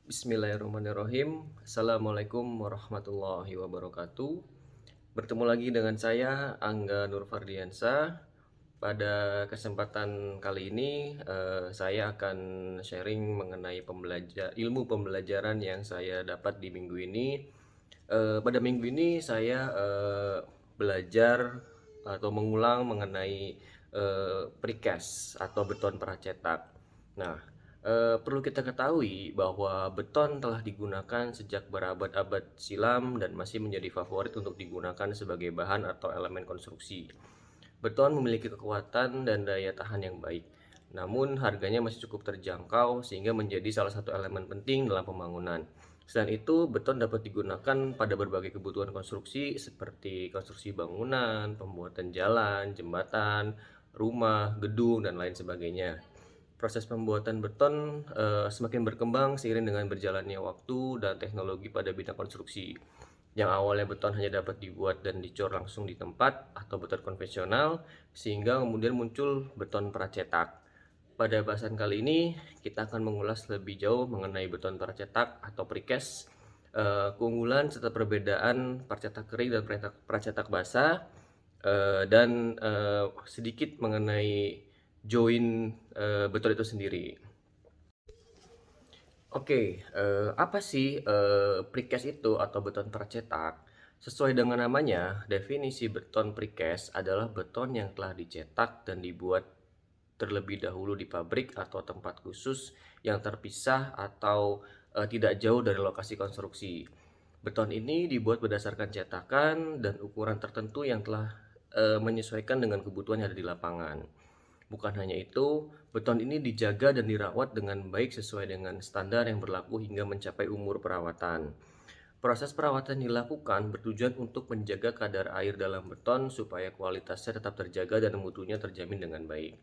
Bismillahirrahmanirrahim. Assalamualaikum warahmatullahi wabarakatuh. Bertemu lagi dengan saya Angga Nurfardiansa. Pada kesempatan kali ini saya akan sharing mengenai ilmu pembelajaran yang saya dapat di minggu ini. Pada minggu ini saya belajar atau mengulang mengenai precast atau beton pracetak. Nah, perlu kita ketahui bahwa beton telah digunakan sejak berabad-abad silam dan masih menjadi favorit untuk digunakan sebagai bahan atau elemen konstruksi. Beton memiliki kekuatan dan daya tahan yang baik, namun harganya masih cukup terjangkau sehingga menjadi salah satu elemen penting dalam pembangunan. Selain itu, beton dapat digunakan pada berbagai kebutuhan konstruksi seperti konstruksi bangunan, pembuatan jalan, jembatan, rumah, gedung, dan lain sebagainya. Proses pembuatan beton semakin berkembang seiring dengan berjalannya waktu dan teknologi pada bidang konstruksi. Yang awalnya beton hanya dapat dibuat dan dicor langsung di tempat atau beton konvensional, sehingga kemudian muncul beton pracetak. Pada bahasan kali ini, kita akan mengulas lebih jauh mengenai beton pracetak atau precast, keunggulan serta perbedaan pracetak kering dan pracetak basah, dan sedikit mengenai join beton itu sendiri. Oke, apa sih precast itu atau beton tercetak? Sesuai dengan namanya, definisi beton precast adalah beton yang telah dicetak dan dibuat terlebih dahulu di pabrik atau tempat khusus yang terpisah atau tidak jauh dari lokasi konstruksi. Beton ini dibuat berdasarkan cetakan dan ukuran tertentu yang telah menyesuaikan dengan kebutuhan yang ada di lapangan. Bukan hanya itu, beton ini dijaga dan dirawat dengan baik sesuai dengan standar yang berlaku hingga mencapai umur perawatan. Proses perawatan dilakukan bertujuan untuk menjaga kadar air dalam beton supaya kualitasnya tetap terjaga dan mutunya terjamin dengan baik.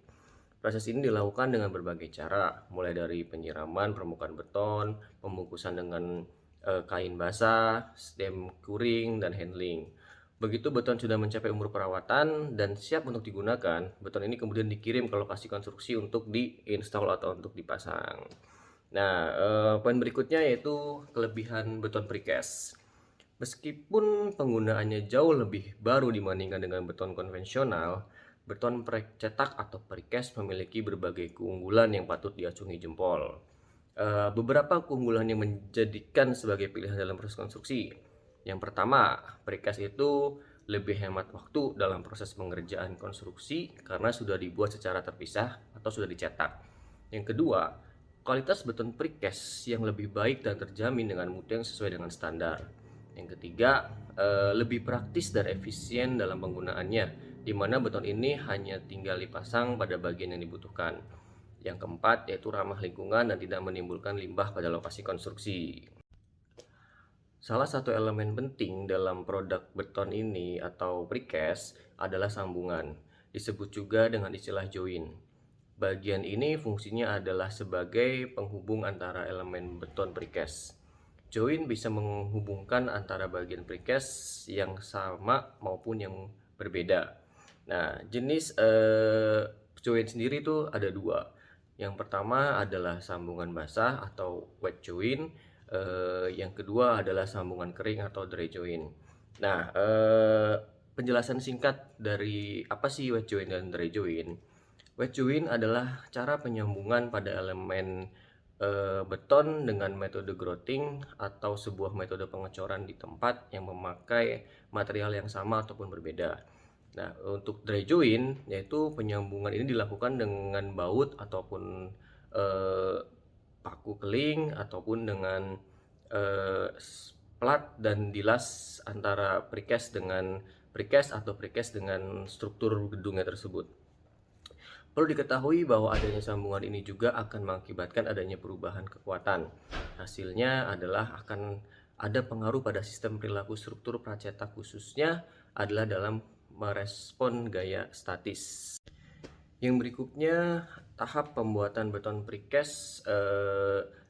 Proses ini dilakukan dengan berbagai cara, mulai dari penyiraman permukaan beton, pembungkusan dengan kain basah, stem curing, dan handling. Begitu beton sudah mencapai umur perawatan dan siap untuk digunakan, beton ini kemudian dikirim ke lokasi konstruksi untuk diinstal atau untuk dipasang. Nah, poin berikutnya yaitu kelebihan beton precast. Meskipun penggunaannya jauh lebih baru dibandingkan dengan beton konvensional, beton cetak atau precast memiliki berbagai keunggulan yang patut diacungi jempol. Beberapa keunggulan yang menjadikan sebagai pilihan dalam proses konstruksi. Yang pertama, precast itu lebih hemat waktu dalam proses pengerjaan konstruksi karena sudah dibuat secara terpisah atau sudah dicetak. Yang kedua, kualitas beton precast yang lebih baik dan terjamin dengan mutu yang sesuai dengan standar. Yang ketiga, lebih praktis dan efisien dalam penggunaannya, di mana beton ini hanya tinggal dipasang pada bagian yang dibutuhkan. Yang keempat, yaitu ramah lingkungan dan tidak menimbulkan limbah pada lokasi konstruksi. Salah satu elemen penting dalam produk beton ini atau precast adalah sambungan, disebut juga dengan istilah join. Bagian ini fungsinya adalah sebagai penghubung antara elemen beton precast. Join bisa menghubungkan antara bagian precast yang sama maupun yang berbeda. Nah, jenis join sendiri itu ada dua. Yang pertama adalah sambungan basah atau wet join. Yang kedua adalah sambungan kering atau dry join. Nah, penjelasan singkat dari apa sih wet join dan dry join. Wet join adalah cara penyambungan pada elemen beton dengan metode grouting atau sebuah metode pengecoran di tempat yang memakai material yang sama ataupun berbeda. Nah, untuk dry join yaitu penyambungan ini dilakukan dengan baut ataupun eh, paku keling ataupun dengan plat dan dilas antara precast atau precast dengan struktur gedungnya tersebut. Perlu diketahui bahwa adanya sambungan ini juga akan mengakibatkan adanya perubahan kekuatan. Hasilnya adalah akan ada pengaruh pada sistem perilaku struktur pracetak, khususnya adalah dalam merespon gaya statis. Yang berikutnya, tahap pembuatan beton precast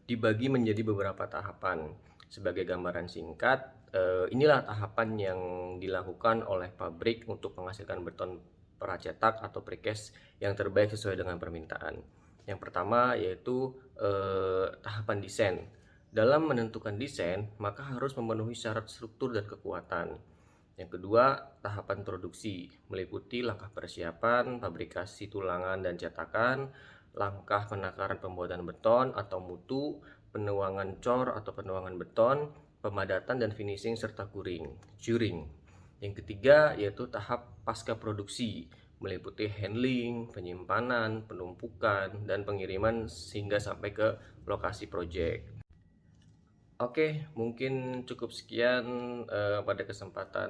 dibagi menjadi beberapa tahapan. Sebagai gambaran singkat, inilah tahapan yang dilakukan oleh pabrik untuk menghasilkan beton pracetak atau precast yang terbaik sesuai dengan permintaan. Yang pertama yaitu tahapan desain. Dalam menentukan desain, maka harus memenuhi syarat struktur dan kekuatan. Yang kedua, tahapan produksi, meliputi langkah persiapan, fabrikasi tulangan dan cetakan, langkah penakaran pembuatan beton atau mutu, penuangan cor atau penuangan beton, pemadatan dan finishing serta curing. Yang ketiga yaitu tahap pasca produksi, meliputi handling, penyimpanan, penumpukan, dan pengiriman sehingga sampai ke lokasi proyek. Oke, mungkin cukup sekian pada kesempatan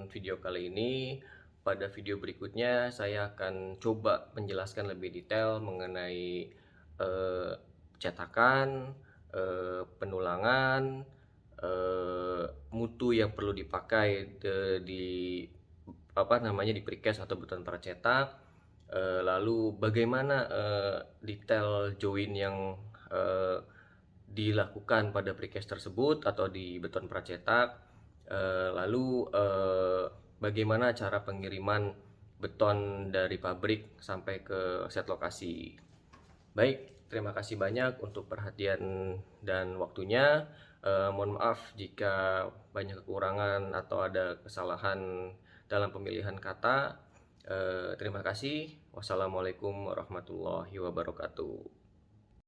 video kali ini. Pada video berikutnya, saya akan coba menjelaskan lebih detail mengenai eh, cetakan, penulangan, mutu yang perlu dipakai di apa namanya di precast atau beton percetak, lalu bagaimana detail join yang eh, dilakukan pada precast tersebut atau di beton pracetak, lalu bagaimana cara pengiriman beton dari pabrik sampai ke set lokasi. Baik, terima kasih banyak untuk perhatian dan waktunya. Mohon maaf jika banyak kekurangan atau ada kesalahan dalam pemilihan kata. Terima kasih. Wassalamualaikum warahmatullahi wabarakatuh.